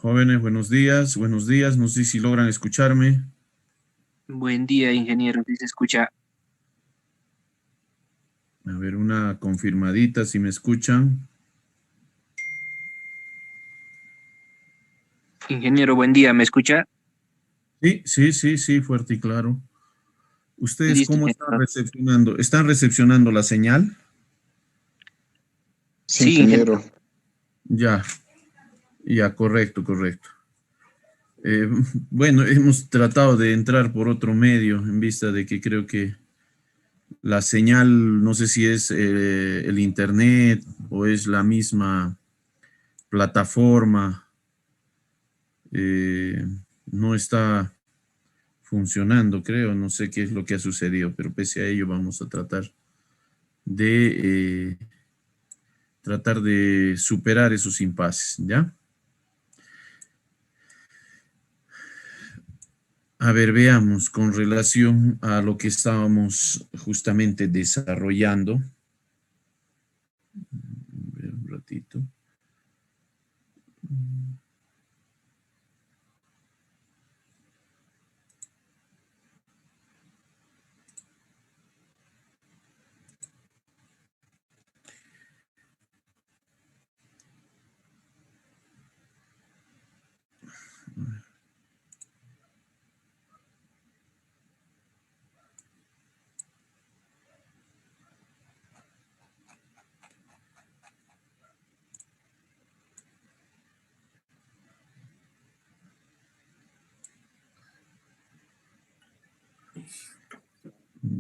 Jóvenes, buenos días, no sé si logran escucharme. Buen día, ingeniero. ¿Sí se escucha? A ver, una confirmadita si me escuchan. Ingeniero, buen día. ¿Me escucha? Sí, sí, sí, sí, fuerte y claro. ¿Ustedes Listo, cómo están ingeniero. recepcionando? ¿Están recepcionando la señal? Sí, Sí, ingeniero. ingeniero. Ya, ya, correcto, correcto. Eh, bueno, hemos tratado de entrar por otro medio en vista de que creo que la señal, no sé si es el internet o es la misma plataforma, eh, no está funcionando, creo. No sé qué es lo que ha sucedido, pero pese a ello vamos a de tratar de superar esos impases, ¿ya? A ver, veamos con relación a lo que estábamos justamente desarrollando. A ver, un ratito.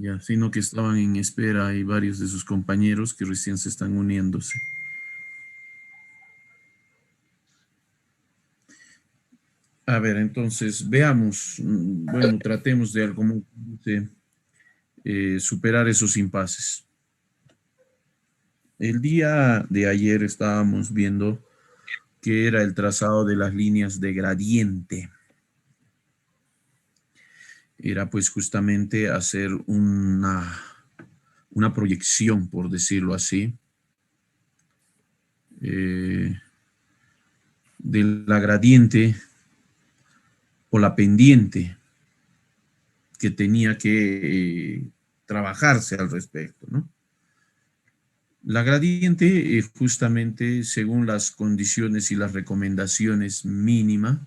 Ya, sino que estaban en espera y varios de sus compañeros que recién se están uniéndose. A ver, entonces veamos, bueno, tratemos de algo superar esos impases. El día de ayer estábamos viendo que era el trazado de las líneas de gradiente. Era pues justamente hacer una proyección, por decirlo así, eh, de la gradiente o la pendiente que tenía que trabajarse al respecto, ¿no? La gradiente, justamente según las condiciones y las recomendaciones mínima,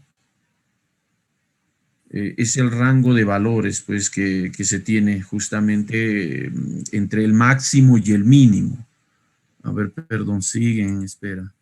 es el rango de valores pues, que se tiene justamente entre el máximo y el mínimo. A ver, perdón, siguen, espera.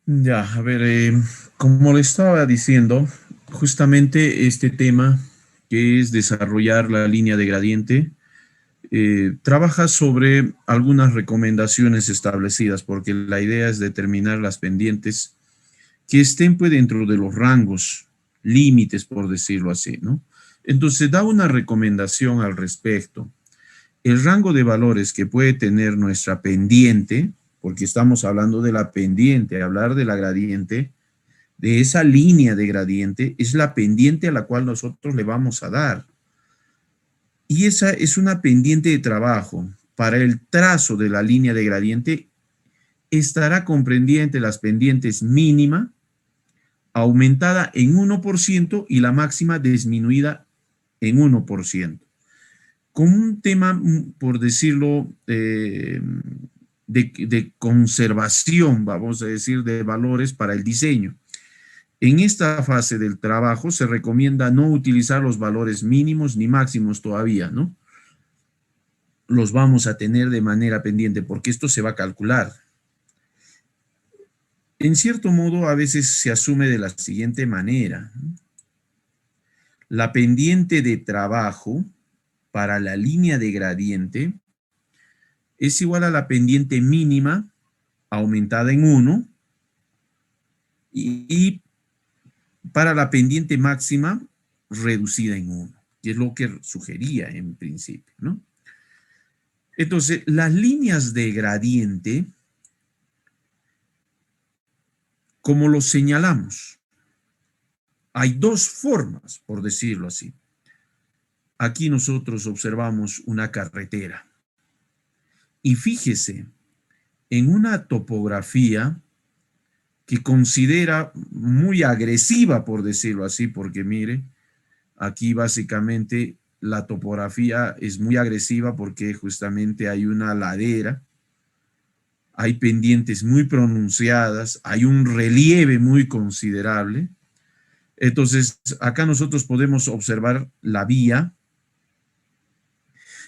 Ya, a ver, como le estaba diciendo, justamente este tema que es desarrollar la línea de gradiente, trabaja sobre algunas recomendaciones establecidas, porque la idea es determinar las pendientes que estén pues, dentro de los rangos, límites, por decirlo así, ¿no? Entonces da una recomendación al respecto. El rango de valores que puede tener nuestra pendiente, porque estamos hablando de la pendiente, hablar de la gradiente, de esa línea de gradiente, es la pendiente a la cual nosotros le vamos a dar. Y esa es una pendiente de trabajo. Para el trazo de la línea de gradiente, estará comprendiente las pendientes mínima, aumentada en 1% y la máxima disminuida en 1%. Con un tema, por decirlo, de conservación, vamos a decir, de valores para el diseño. En esta fase del trabajo se recomienda no utilizar los valores mínimos ni máximos todavía, ¿no? Los vamos a tener de manera pendiente porque esto se va a calcular. En cierto modo, a veces se asume de la siguiente manera. La pendiente de trabajo para la línea de gradiente es igual a la pendiente mínima aumentada en 1 y para la pendiente máxima reducida en 1, que es lo que sugería en principio, ¿no? Entonces, las líneas de gradiente, como lo señalamos, hay dos formas, por decirlo así. Aquí nosotros observamos una carretera. Y fíjese, en una topografía que considera muy agresiva, por decirlo así, porque mire, aquí básicamente la topografía es muy agresiva porque justamente hay una ladera, hay pendientes muy pronunciadas, hay un relieve muy considerable. Entonces, acá nosotros podemos observar la vía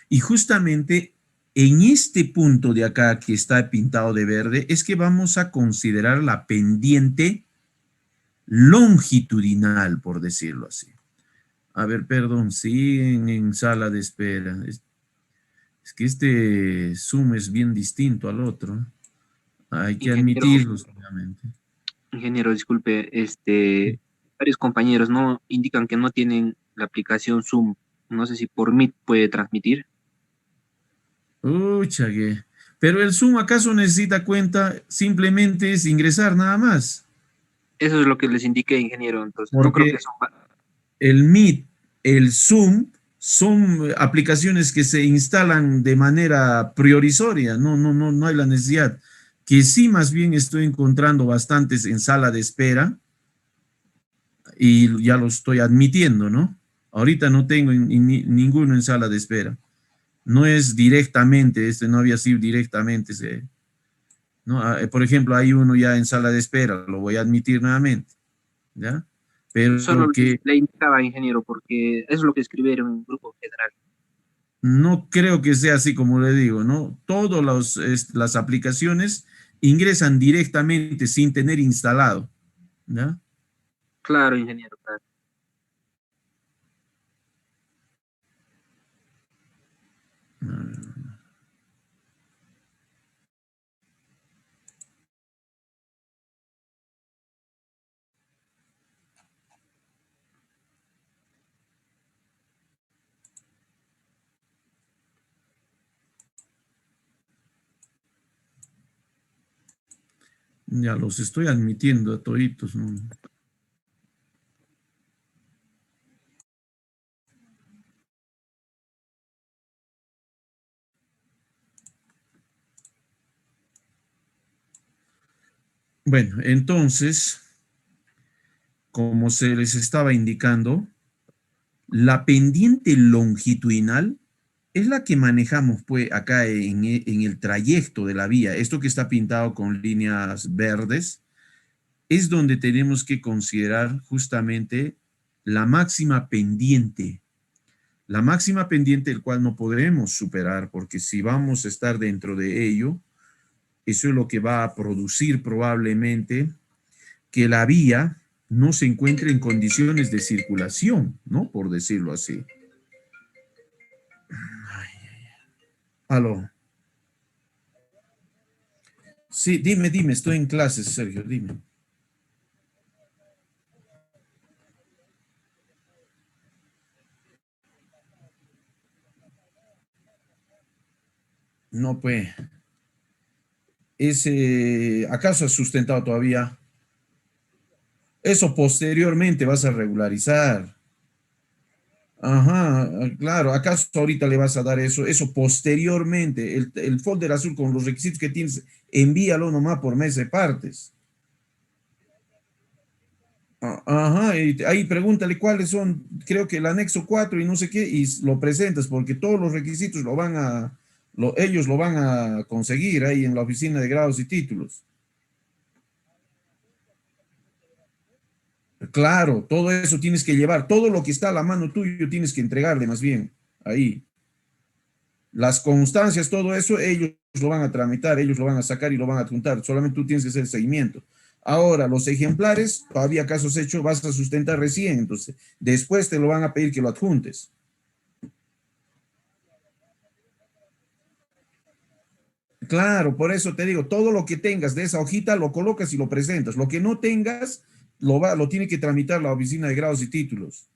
y justamente en este punto de acá que está pintado de verde es que vamos a considerar la pendiente longitudinal, por decirlo así. A ver, perdón, sí, en sala de espera. Es que este Zoom es bien distinto al otro. Hay que Ingeniero, admitirlo, solamente. ingeniero, disculpe, varios compañeros no indican que no tienen la aplicación Zoom. No sé si por Meet puede transmitir. Ucha, que. Pero el Zoom, ¿acaso necesita cuenta? Simplemente es ingresar nada más. Eso es lo que les indiqué, ingeniero. Entonces, no creo que Porque son. el Meet, el Zoom, son aplicaciones que se instalan de manera priorisoria. No hay la necesidad. Que sí, más bien estoy encontrando bastantes en sala de espera y ya lo estoy admitiendo, ¿no? Ahorita no tengo ninguno en sala de espera. No es directamente, no había sido directamente, ¿no? Por ejemplo, hay uno ya en sala de espera, lo voy a admitir nuevamente, ¿ya? Solo Pero que le indicaba, ingeniero, porque eso es lo que escribieron en un grupo general. no creo que sea así como le digo, ¿no? Todas las aplicaciones ingresan directamente sin tener instalado, ¿ya? Claro, ingeniero, claro. Ya los estoy admitiendo a toditos, ¿no? Bueno, entonces, como se les estaba indicando, la pendiente longitudinal es la que manejamos pues acá en el trayecto de la vía. Esto que está pintado con líneas verdes es donde tenemos que considerar justamente la máxima pendiente. La máxima pendiente el cual no podremos superar porque si vamos a estar dentro de ello, eso es lo que va a producir probablemente que la vía no se encuentre en condiciones de circulación, ¿no? Por decirlo así. Aló. Sí, dime, estoy en clases, Sergio, dime. No, pues, ¿acaso has sustentado todavía? Eso posteriormente vas a regularizar. Ajá, claro, ¿acaso ahorita le vas a dar eso? Eso posteriormente, el folder azul con los requisitos que tienes, envíalo nomás por mes de partes. Ajá, y ahí pregúntale cuáles son, creo que el anexo 4 y no sé qué, y lo presentas, porque todos los requisitos ellos lo van a conseguir ahí en la oficina de grados y títulos. Claro, todo eso tienes que llevar, todo lo que está a la mano tuyo tienes que entregarle más bien, ahí. Las constancias, todo eso, ellos lo van a tramitar, ellos lo van a sacar y lo van a adjuntar. Solamente tú tienes que hacer el seguimiento. Ahora, los ejemplares, todavía casos hechos, vas a sustentar recién. Entonces, después te lo van a pedir que lo adjuntes. Claro, por eso te digo, todo lo que tengas de esa hojita lo colocas y lo presentas. Lo que no tengas, lo tiene que tramitar la oficina de grados y títulos.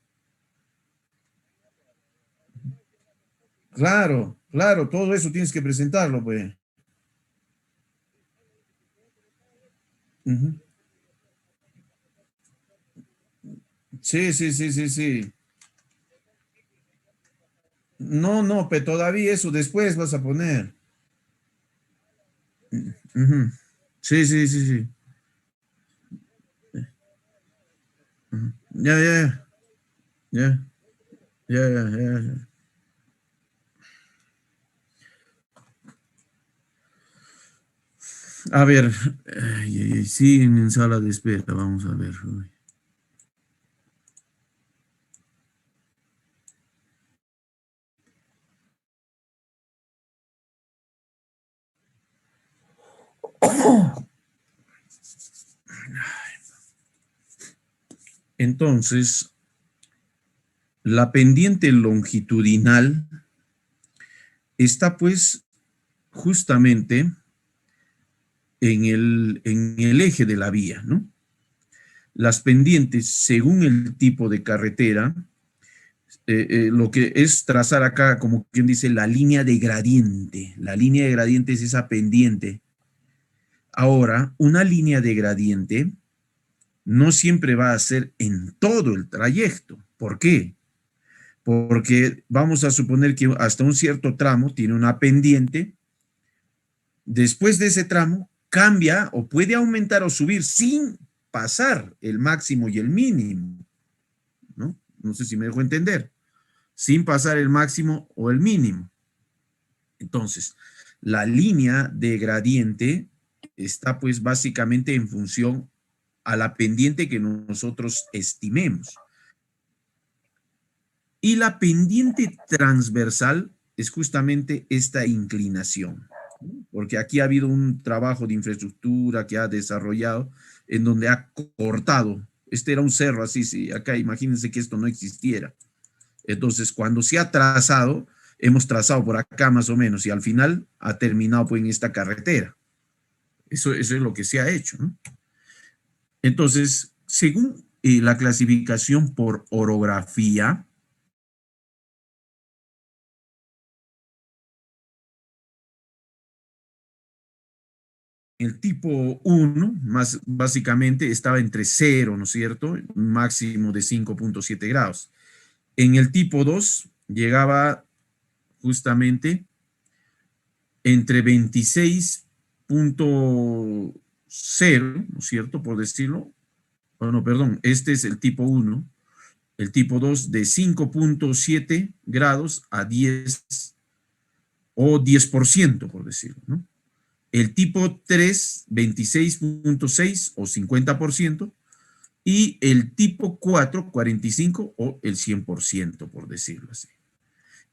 Claro, claro, todo eso tienes que presentarlo, pues. Ujú. Sí, sí, sí, sí, sí. No, no, pero todavía eso después vas a poner. Ujú. Sí, sí, sí, sí. Ujú. Ya, ya, ya, ya, ya, ya, ya. A ver, siguen en sala de espera, vamos a ver. Uy. Entonces, la pendiente longitudinal está pues justamente en el eje de la vía, ¿no? Las pendientes, según el tipo de carretera, lo que es trazar acá, como quien dice, la línea de gradiente. La línea de gradiente es esa pendiente. Ahora, una línea de gradiente no siempre va a ser en todo el trayecto. ¿Por qué? Porque vamos a suponer que hasta un cierto tramo tiene una pendiente. Después de ese tramo, cambia o puede aumentar o subir sin pasar el máximo y el mínimo, ¿no? No sé si me dejo entender. Sin pasar el máximo o el mínimo. Entonces, la línea de gradiente está pues básicamente en función a la pendiente que nosotros estimemos. Y la pendiente transversal es justamente esta inclinación, porque aquí ha habido un trabajo de infraestructura que ha desarrollado en donde ha cortado. Este era un cerro así, sí, acá imagínense que esto no existiera. Entonces, cuando se ha trazado, hemos trazado por acá más o menos y al final ha terminado pues en esta carretera. Eso es lo que se ha hecho, ¿no? Entonces, según la clasificación por orografía, el tipo 1, más básicamente, estaba entre 0, ¿no es cierto? Máximo de 5.7 grados. En el tipo 2 llegaba justamente entre 26.0, ¿no es cierto? Por decirlo. Bueno, perdón, este es el tipo 1. El tipo 2 de 5.7 grados a 10 o 10%, por decirlo, ¿no? El tipo 3, 26.6 o 50%, y el tipo 4, 45 o el 100%, por decirlo así.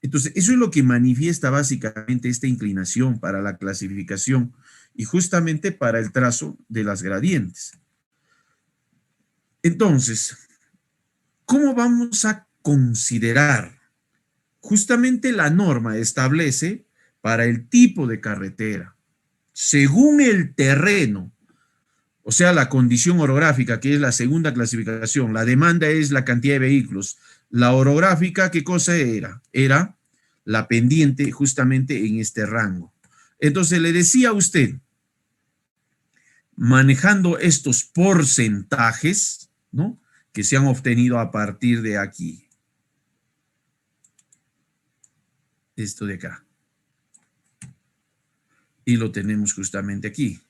Entonces, eso es lo que manifiesta básicamente esta inclinación para la clasificación y justamente para el trazo de las gradientes. Entonces, ¿cómo vamos a considerar? Justamente la norma establece para el tipo de carretera, según el terreno, o sea, la condición orográfica, que es la segunda clasificación, la demanda es la cantidad de vehículos. La orográfica, ¿qué cosa era? Era la pendiente justamente en este rango. Entonces le decía a usted, manejando estos porcentajes, ¿no? Que se han obtenido a partir de aquí. Esto de acá. Y lo tenemos justamente aquí.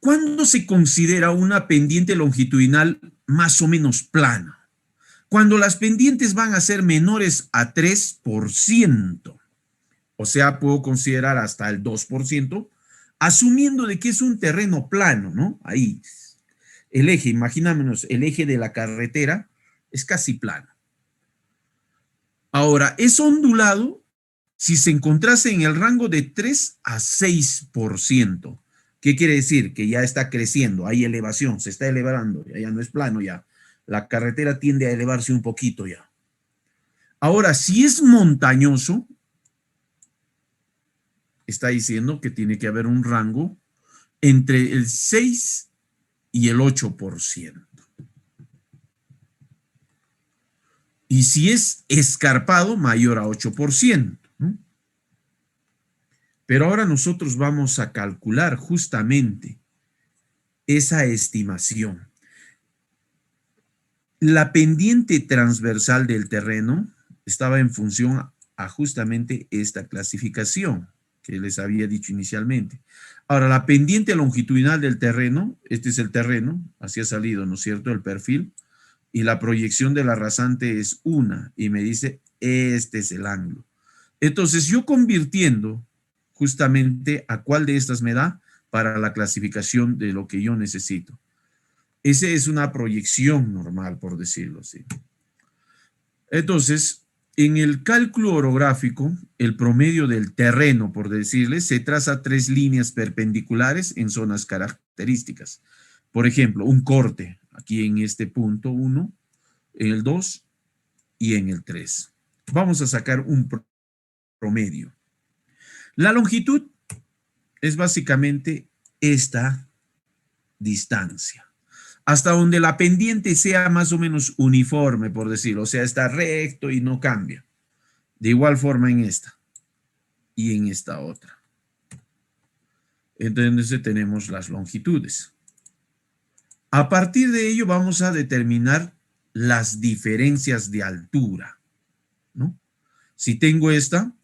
¿Cuándo se considera una pendiente longitudinal más o menos plana? Cuando las pendientes van a ser menores a 3%. O sea, puedo considerar hasta el 2%, asumiendo de que es un terreno plano, ¿no? Ahí, el eje, imaginémonos, el eje de la carretera es casi plano. Ahora, es ondulado si se encontrase en el rango de 3 a 6%. ¿Qué quiere decir? Que ya está creciendo, hay elevación, se está elevando, ya no es plano ya. La carretera tiende a elevarse un poquito ya. Ahora, si es montañoso, está diciendo que tiene que haber un rango entre el 6 y el 8%. Y si es escarpado, mayor a 8%, ¿no? Pero ahora nosotros vamos a calcular justamente esa estimación. La pendiente transversal del terreno estaba en función a justamente esta clasificación que les había dicho inicialmente. Ahora, la pendiente longitudinal del terreno, este es el terreno, así ha salido, ¿no es cierto?, el perfil, y la proyección de la rasante es 1, y me dice, este es el ángulo. Entonces, yo convirtiendo justamente a cuál de estas me da para la clasificación de lo que yo necesito. Esa es una proyección normal, por decirlo así. Entonces, en el cálculo orográfico, el promedio del terreno, por decirle, se traza 3 líneas perpendiculares en zonas características. Por ejemplo, un corte, aquí en este punto 1, en el 2 y en el 3. Vamos a sacar un promedio. La longitud es básicamente esta distancia, hasta donde la pendiente sea más o menos uniforme, por decirlo, o sea, está recto y no cambia. De igual forma en esta y en esta otra. Entonces tenemos las longitudes. A partir de ello vamos a determinar las diferencias de altura, ¿no? Si tengo esta,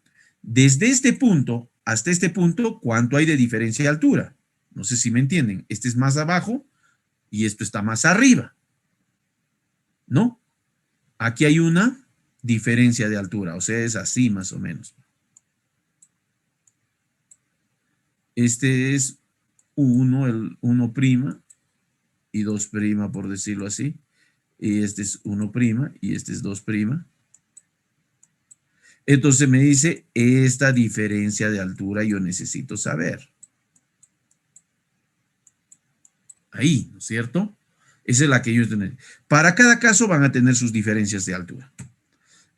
desde este punto hasta este punto, ¿cuánto hay de diferencia de altura? No sé si me entienden. Este es más abajo y esto está más arriba, ¿no? Aquí hay una diferencia de altura, o sea, es así más o menos. Este es 1, el 1' y 2', por decirlo así. Y este es 1' y este es 2'. Entonces me dice, esta diferencia de altura yo necesito saber. Ahí, ¿no es cierto? Esa es la que ellos tienen. Para cada caso van a tener sus diferencias de altura.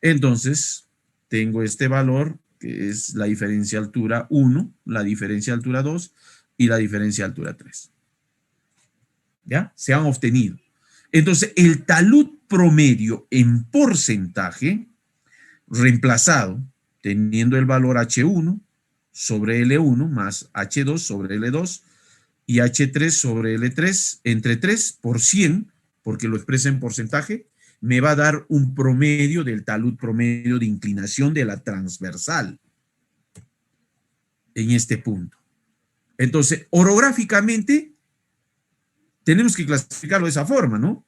Entonces, tengo este valor, que es la diferencia de altura 1, la diferencia de altura 2 y la diferencia de altura 3. ¿Ya? Se han obtenido. Entonces, el talud promedio en porcentaje, reemplazado, teniendo el valor H1 sobre L1 más H2 sobre L2 y H3 sobre L3 entre 3 por 100, porque lo expresa en porcentaje, me va a dar un promedio del talud promedio de inclinación de la transversal en este punto. Entonces, orográficamente, tenemos que clasificarlo de esa forma, ¿no?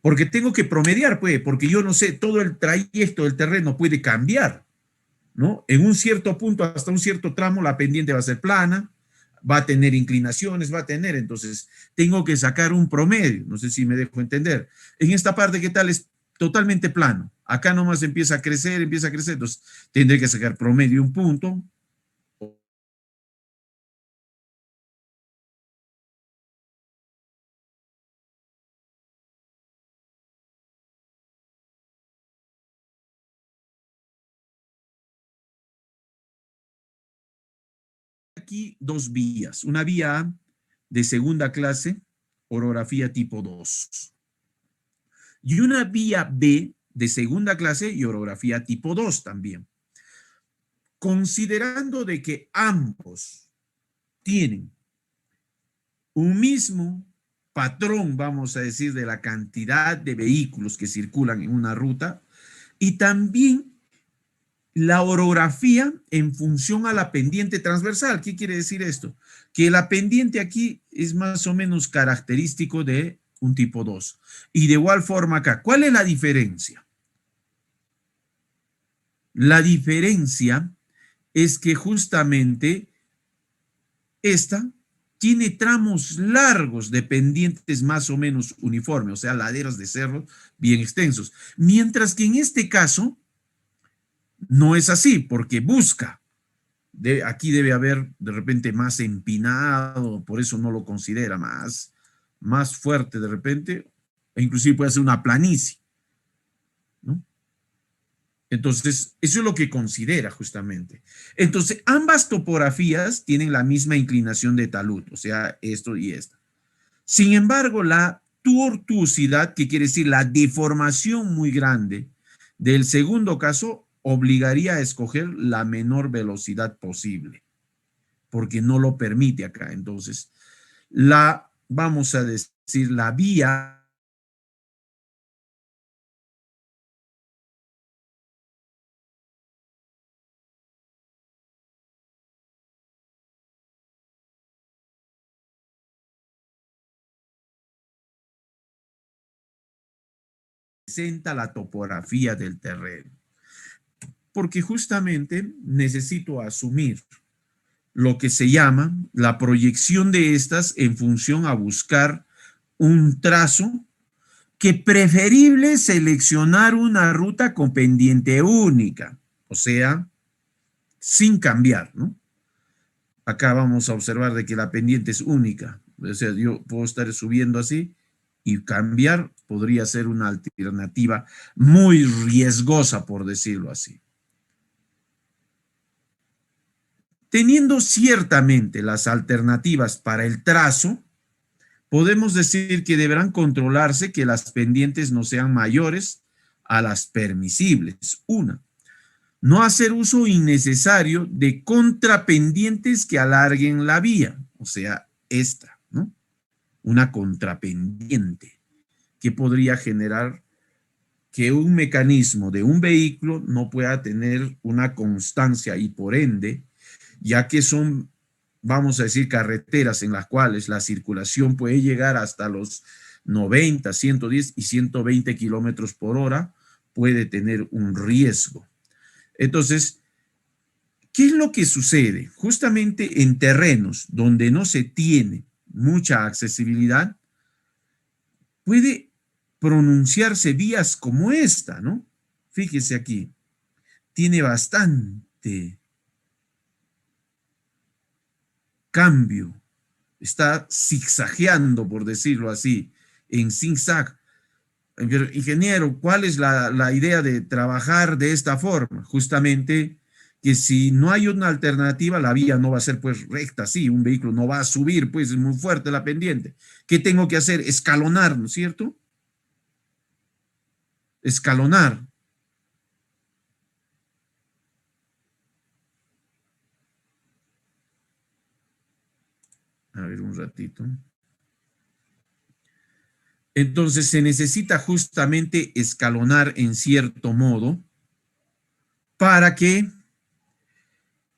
Porque tengo que promediar, pues, porque yo no sé, todo el trayecto del terreno puede cambiar, ¿no? En un cierto punto, hasta un cierto tramo, la pendiente va a ser plana, va a tener inclinaciones, va a tener, entonces tengo que sacar un promedio, no sé si me dejo entender. En esta parte, ¿qué tal? Es totalmente plano. Acá nomás empieza a crecer, entonces tendré que sacar promedio un punto, aquí dos vías. Una vía A de segunda clase, orografía tipo 2. Y una vía B de segunda clase y orografía tipo 2 también. Considerando de que ambos tienen un mismo patrón, vamos a decir, de la cantidad de vehículos que circulan en una ruta, y también la orografía en función a la pendiente transversal. ¿Qué quiere decir esto? Que la pendiente aquí es más o menos característico de un tipo 2. Y de igual forma acá, ¿cuál es la diferencia? La diferencia es que justamente esta tiene tramos largos de pendientes más o menos uniformes, o sea, laderas de cerros bien extensos. Mientras que en este caso no es así, porque busca. Aquí debe haber de repente más empinado, por eso no lo considera más fuerte de repente, e inclusive puede ser una planicie, ¿no? Entonces, eso es lo que considera justamente. Entonces, ambas topografías tienen la misma inclinación de talud, o sea, esto y esta. Sin embargo, la tortuosidad, que quiere decir la deformación muy grande del segundo caso, obligaría a escoger la menor velocidad posible, porque no lo permite acá. Entonces, vamos a decir, la vía presenta la topografía del terreno, porque justamente necesito asumir lo que se llama la proyección de estas en función a buscar un trazo que preferible seleccionar una ruta con pendiente única, o sea, sin cambiar, ¿no? Acá vamos a observar de que la pendiente es única, o sea, yo puedo estar subiendo así y cambiar podría ser una alternativa muy riesgosa, por decirlo así. Teniendo ciertamente las alternativas para el trazo, podemos decir que deberán controlarse que las pendientes no sean mayores a las permisibles. Una, no hacer uso innecesario de contrapendientes que alarguen la vía, o sea, esta, ¿no? Una contrapendiente que podría generar que un mecanismo de un vehículo no pueda tener una constancia y por ende, ya que son, vamos a decir, carreteras en las cuales la circulación puede llegar hasta los 90, 110 y 120 kilómetros por hora, puede tener un riesgo. Entonces, ¿qué es lo que sucede? Justamente en terrenos donde no se tiene mucha accesibilidad, puede pronunciarse vías como esta, ¿no? Fíjese aquí, tiene bastante cambio, está zigzagueando, por decirlo así, en zigzag. Pero, ingeniero, ¿cuál es la idea de trabajar de esta forma? Justamente que si no hay una alternativa, la vía no va a ser pues recta, sí, un vehículo no va a subir, pues es muy fuerte la pendiente. ¿Qué tengo que hacer? Escalonar, ¿no es cierto? Escalonar. A ver, un ratito. Entonces se necesita justamente escalonar en cierto modo para que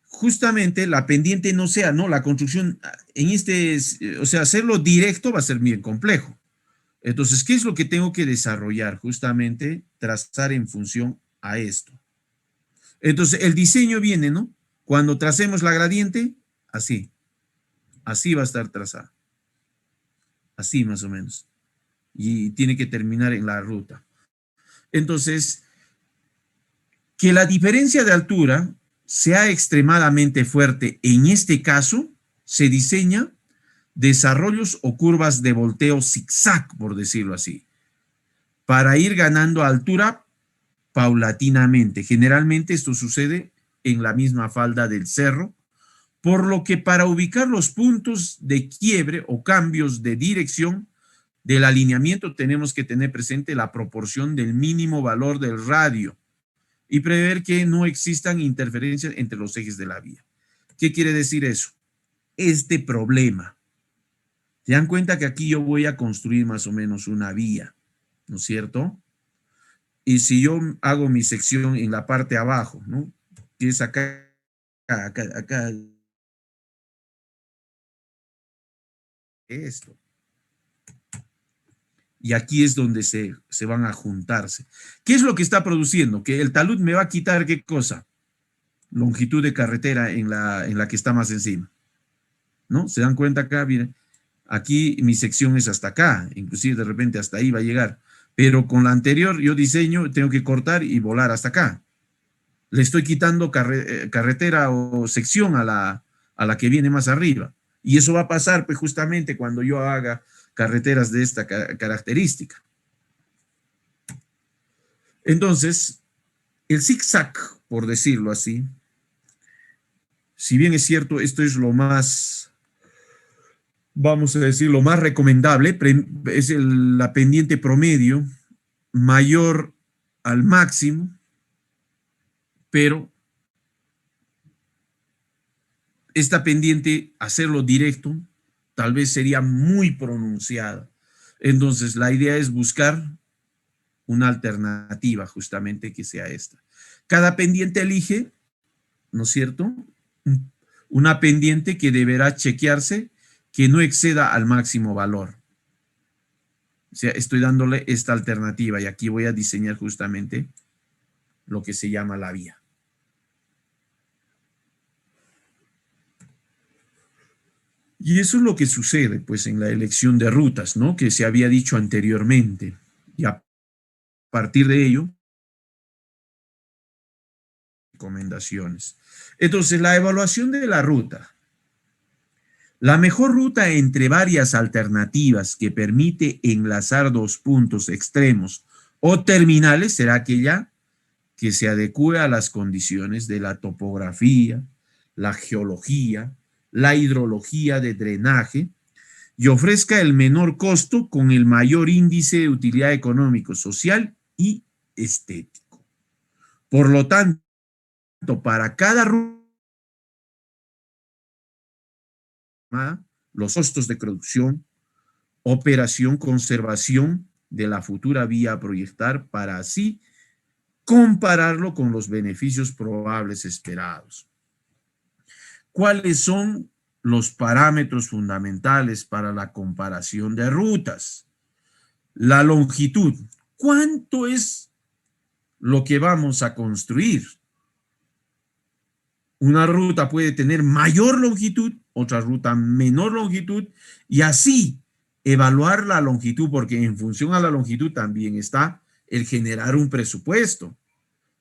justamente la pendiente no sea, ¿no? La construcción en o sea, hacerlo directo va a ser bien complejo. Entonces, ¿qué es lo que tengo que desarrollar? Justamente trazar en función a esto. Entonces, el diseño viene, ¿no? Cuando tracemos la gradiente, así. Así va a estar trazada. Así más o menos. Y tiene que terminar en la ruta. Entonces, que la diferencia de altura sea extremadamente fuerte, en este caso, se diseña desarrollos o curvas de volteo zigzag, por decirlo así, para ir ganando altura paulatinamente. Generalmente esto sucede en la misma falda del cerro, por lo que para ubicar los puntos de quiebre o cambios de dirección del alineamiento tenemos que tener presente la proporción del mínimo valor del radio y prever que no existan interferencias entre los ejes de la vía. ¿Qué quiere decir eso? Este problema. ¿Se dan cuenta que aquí yo voy a construir más o menos una vía, ¿no es cierto? Y si yo hago mi sección en la parte de abajo, ¿no? Que es acá, acá, esto. Y aquí es donde se van a juntarse. ¿Qué es lo que está produciendo? Que el talud me va a quitar, ¿qué cosa? Longitud de carretera en la que está más encima, ¿no? ¿Se dan cuenta acá? Miren, aquí mi sección es hasta acá, inclusive de repente hasta ahí va a llegar, pero con la anterior yo diseño, tengo que cortar y volar hasta acá. Le estoy quitando carretera o sección a la que viene más arriba. Y eso va a pasar pues justamente cuando yo haga carreteras de esta característica. Entonces, el zigzag, por decirlo así, si bien es cierto, esto es lo más, vamos a decir, lo más recomendable, es la pendiente promedio mayor al máximo, pero esta pendiente, hacerlo directo, tal vez sería muy pronunciada. Entonces, la idea es buscar una alternativa justamente que sea esta. Cada pendiente elige, ¿no es cierto?, una pendiente que deberá chequearse que no exceda al máximo valor. O sea, estoy dándole esta alternativa y aquí voy a diseñar justamente lo que se llama la vía. Y eso es lo que sucede, pues, en la elección de rutas, ¿no? Que se había dicho anteriormente. Y a partir de ello, recomendaciones. Entonces, la evaluación de la ruta. La mejor ruta entre varias alternativas que permite enlazar dos puntos extremos o terminales será aquella que se adecue a las condiciones de la topografía, la geología, la hidrología de drenaje y ofrezca el menor costo con el mayor índice de utilidad económico, social y estético. Por lo tanto, para cada ruta, los costos de producción, operación, conservación de la futura vía a proyectar para así compararlo con los beneficios probables esperados. ¿Cuáles son los parámetros fundamentales para la comparación de rutas? La longitud. ¿Cuánto es lo que vamos a construir? Una ruta puede tener mayor longitud, otra ruta menor longitud, y así evaluar la longitud, porque en función a la longitud también está el generar un presupuesto.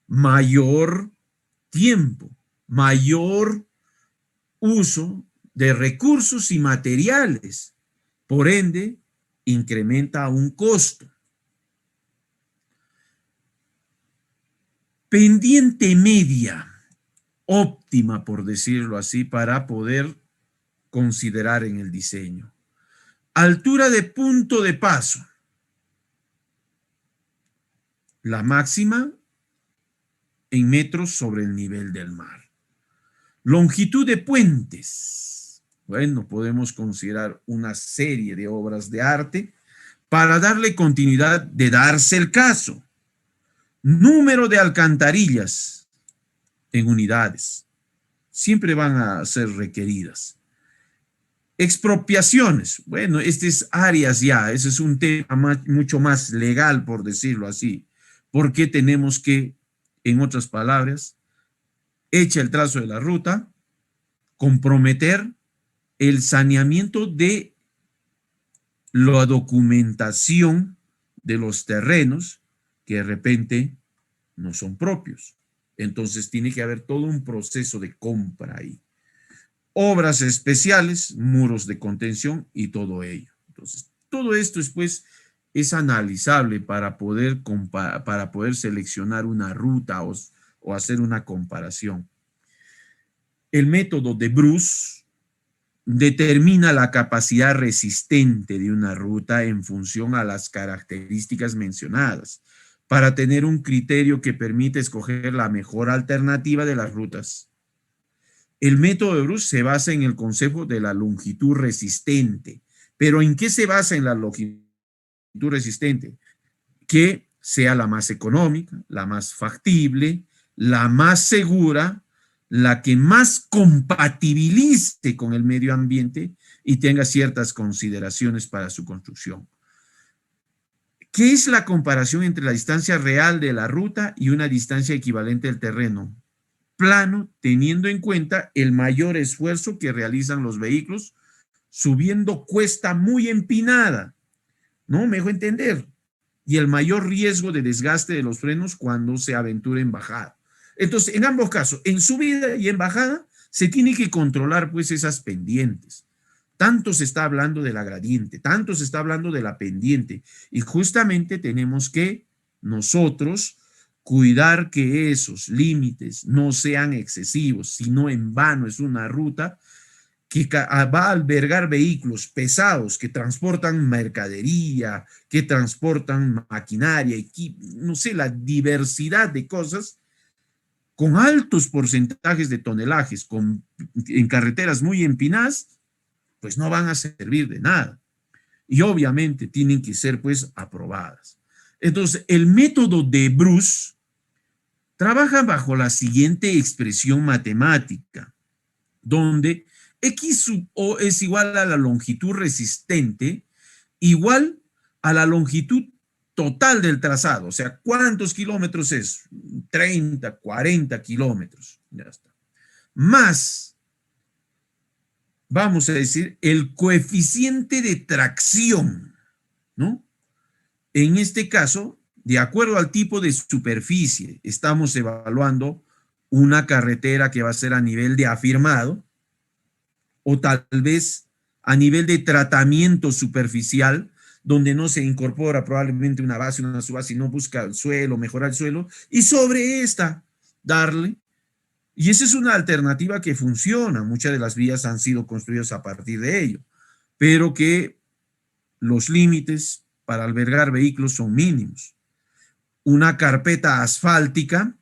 Mayor tiempo, mayor uso de recursos y materiales. Por ende, incrementa un costo. Pendiente media, óptima, por decirlo así, para poder considerar en el diseño. Altura de punto de paso. La máxima en metros sobre el nivel del mar. Longitud de puentes. Bueno, podemos considerar una serie de obras de arte para darle continuidad de darse el caso. Número de alcantarillas en unidades. Siempre van a ser requeridas. Expropiaciones. Bueno, este es áreas ya. Ese es un tema mucho más legal, por decirlo así. Porque tenemos que, en otras palabras, hecha el trazo de la ruta, comprometer el saneamiento de la documentación de los terrenos que de repente no son propios. Entonces tiene que haber todo un proceso de compra ahí. Obras especiales, muros de contención y todo ello. Entonces, todo esto después es analizable para poder seleccionar una ruta o hacer una comparación. El método de Bruce determina la capacidad resistente de una ruta en función a las características mencionadas, para tener un criterio que permite escoger la mejor alternativa de las rutas. El método de Bruce se basa en el concepto de la longitud resistente. ¿Pero en qué se basa en la longitud resistente? Que sea la más económica, la más factible, la más segura, la que más compatibilice con el medio ambiente y tenga ciertas consideraciones para su construcción. ¿Qué es la comparación entre la distancia real de la ruta y una distancia equivalente del terreno plano, teniendo en cuenta el mayor esfuerzo que realizan los vehículos subiendo cuesta muy empinada? ¿No? Me dejo entender. Y el mayor riesgo de desgaste de los frenos cuando se aventura en bajada. Entonces, en ambos casos, en subida y en bajada, se tiene que controlar pues esas pendientes. Tanto se está hablando de la gradiente, tanto se está hablando de la pendiente, y justamente tenemos que nosotros cuidar que esos límites no sean excesivos, sino en vano es una ruta que va a albergar vehículos pesados que transportan mercadería, que transportan maquinaria, equipo, no sé, la diversidad de cosas con altos porcentajes de tonelajes en carreteras muy empinadas, pues no van a servir de nada. Y obviamente tienen que ser pues aprobadas. Entonces, el método de Bruce trabaja bajo la siguiente expresión matemática, donde X sub O es igual a la longitud resistente, igual a la longitud total del trazado. O sea, ¿cuántos kilómetros es? 30, 40 kilómetros. Ya está. Más, vamos a decir, el coeficiente de tracción, ¿no? En este caso, de acuerdo al tipo de superficie, estamos evaluando una carretera que va a ser a nivel de afirmado, o tal vez a nivel de tratamiento superficial, donde no se incorpora probablemente una base, una subbase, y no busca el suelo, mejorar el suelo, y sobre esta darle. Y esa es una alternativa que funciona. Muchas de las vías han sido construidas a partir de ello, pero que los límites para albergar vehículos son mínimos. Una carpeta asfáltica,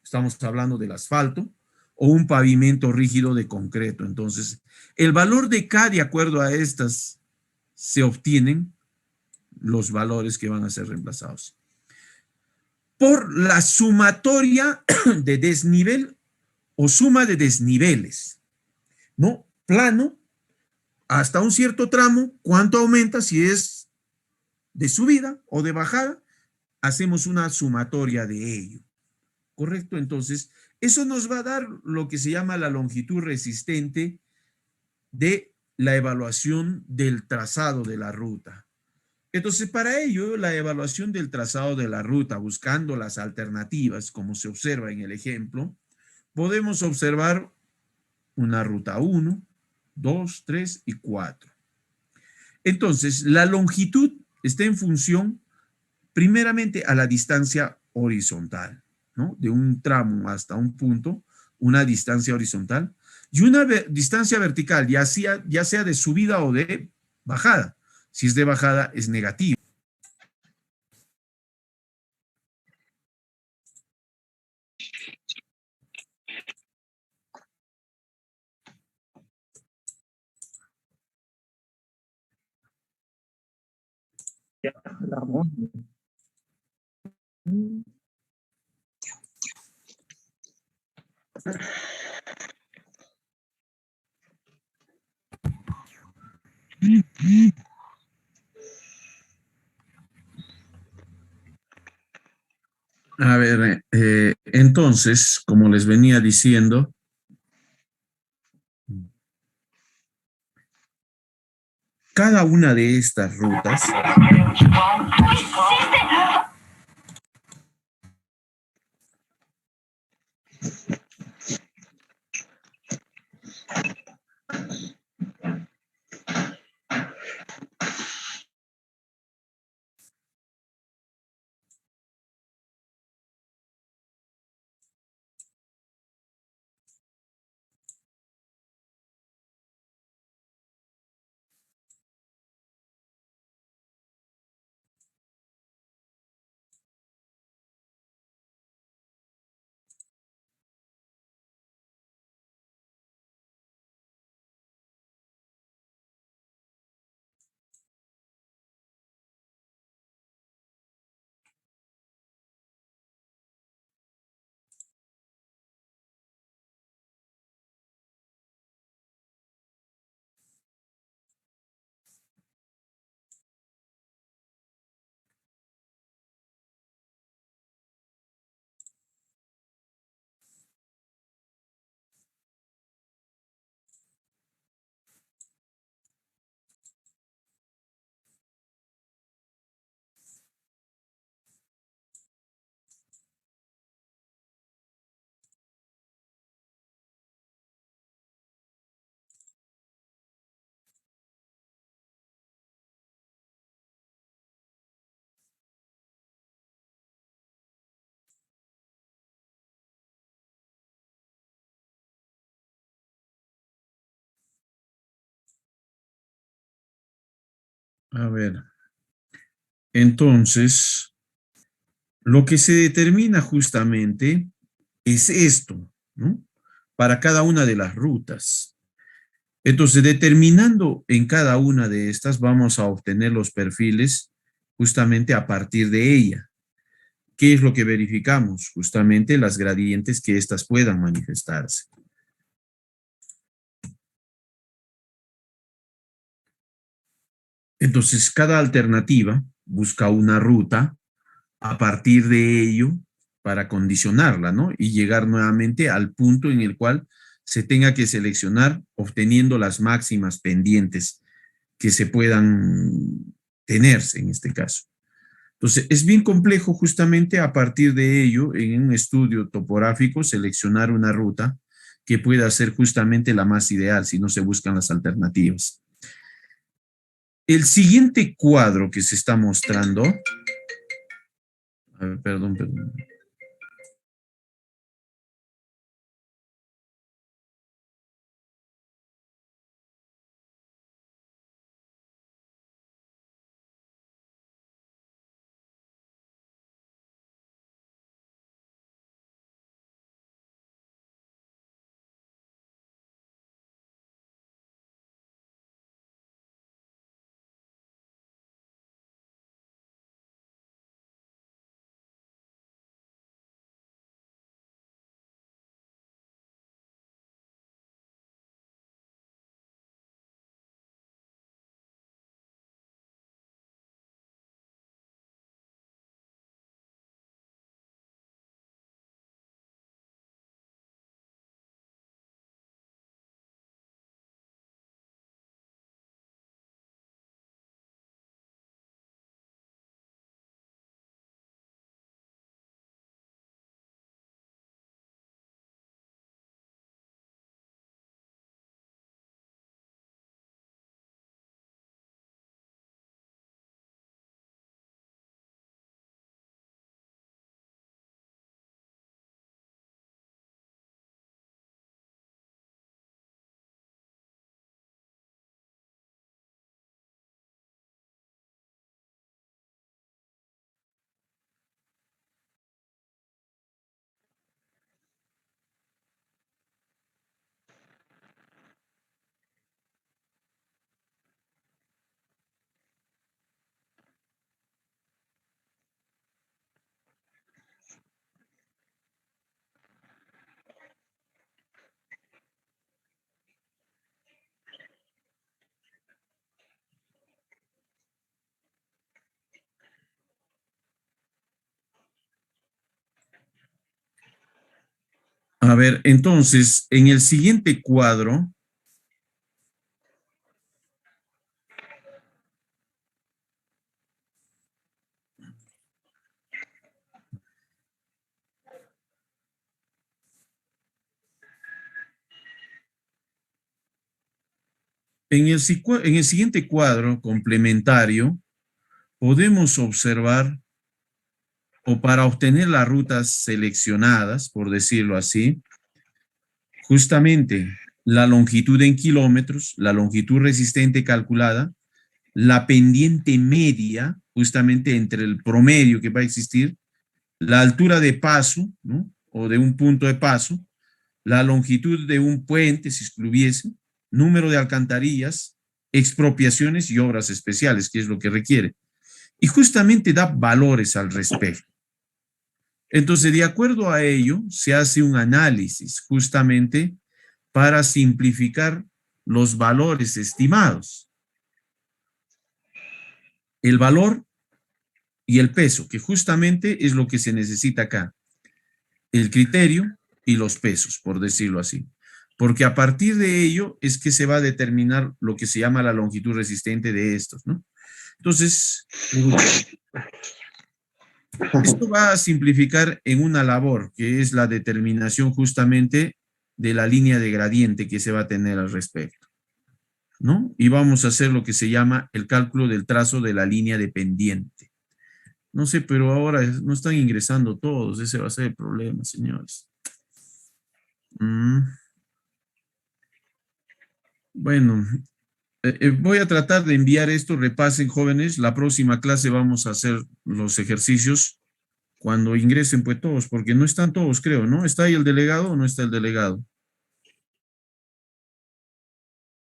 estamos hablando del asfalto, o un pavimento rígido de concreto. Entonces, el valor de K, de acuerdo a estas, se obtienen los valores que van a ser reemplazados por la sumatoria de desnivel o suma de desniveles, ¿no? Plano, hasta un cierto tramo, ¿cuánto aumenta si es de subida o de bajada? Hacemos una sumatoria de ello, ¿correcto? Entonces, eso nos va a dar lo que se llama la longitud resistente de la evaluación del trazado de la ruta. Entonces, para ello, la evaluación del trazado de la ruta, buscando las alternativas, como se observa en el ejemplo, podemos observar una ruta 1, 2, 3 y 4. Entonces, la longitud está en función, primeramente, a la distancia horizontal, ¿no? De un tramo hasta un punto, una distancia horizontal, y una distancia vertical, ya sea de subida o de bajada. Si es de bajada, es negativo. A ver, entonces, como les venía diciendo, cada una de estas rutas A ver, entonces, lo que se determina justamente es esto, ¿no? Para cada una de las rutas. Entonces, determinando en cada una de estas, vamos a obtener los perfiles justamente a partir de ella. ¿Qué es lo que verificamos? Justamente las gradientes que éstas puedan manifestarse. Entonces, cada alternativa busca una ruta a partir de ello para condicionarla, ¿no? Y llegar nuevamente al punto en el cual se tenga que seleccionar obteniendo las máximas pendientes que se puedan tenerse en este caso. Entonces, es bien complejo justamente a partir de ello, en un estudio topográfico, seleccionar una ruta que pueda ser justamente la más ideal si no se buscan las alternativas. El siguiente cuadro que se está mostrando, a ver, perdón. A ver, entonces, en el siguiente cuadro, en el siguiente cuadro complementario, podemos observar, o para obtener las rutas seleccionadas, por decirlo así, justamente la longitud en kilómetros, la longitud resistente calculada, la pendiente media, justamente entre el promedio que va a existir, la altura de paso, ¿no? O de un punto de paso, la longitud de un puente, si excluyese, número de alcantarillas, expropiaciones y obras especiales, que es lo que requiere. Y justamente da valores al respecto. Entonces, de acuerdo a ello, se hace un análisis justamente para simplificar los valores estimados. El valor y el peso, que justamente es lo que se necesita acá. El criterio y los pesos, por decirlo así. Porque a partir de ello es que se va a determinar lo que se llama la longitud resistente de estos, ¿no? Entonces, esto va a simplificar en una labor, que es la determinación justamente de la línea de gradiente que se va a tener al respecto, ¿no? Y vamos a hacer lo que se llama el cálculo del trazo de la línea de pendiente. No sé, pero ahora no están ingresando todos, ese va a ser el problema, señores. Bueno, Voy a tratar de enviar esto, repasen jóvenes, la próxima clase vamos a hacer los ejercicios cuando ingresen pues todos, porque no están todos creo, ¿no? ¿Está ahí el delegado o no está el delegado?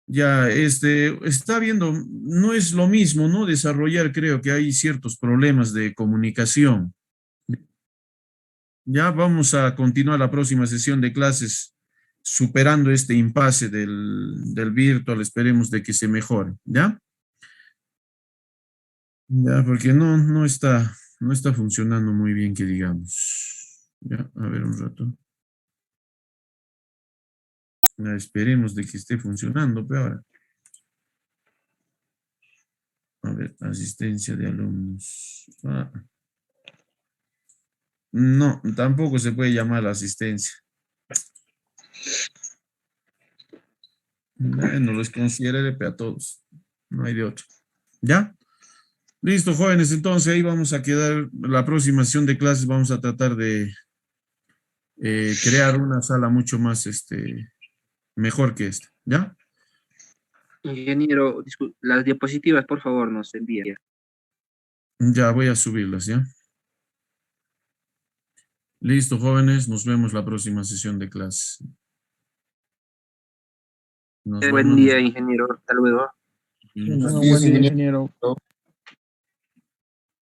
Ya, está viendo, no es lo mismo, ¿no? Desarrollar, creo que hay ciertos problemas de comunicación. Ya vamos a continuar la próxima sesión de clases superando este impasse del virtual, esperemos de que se mejore, ¿ya? Ya, porque no está funcionando muy bien, que digamos. Ya, a ver un rato. Ya, esperemos de que esté funcionando, pero ahora. A ver, asistencia de alumnos. No, tampoco se puede llamar asistencia. No los consideraré a todos. No hay de otro. ¿Ya? Listo, jóvenes. Entonces ahí vamos a quedar. La próxima sesión de clases vamos a tratar de crear una sala mucho más mejor que esta. ¿Ya? Ingeniero, las diapositivas, por favor, nos envía. Ya voy a subirlas, ¿ya? Listo, jóvenes. Nos vemos la próxima sesión de clases. Nos Buen vemos. día, ingeniero. Hasta luego. Nos Bueno, vemos. buen día, ingeniero.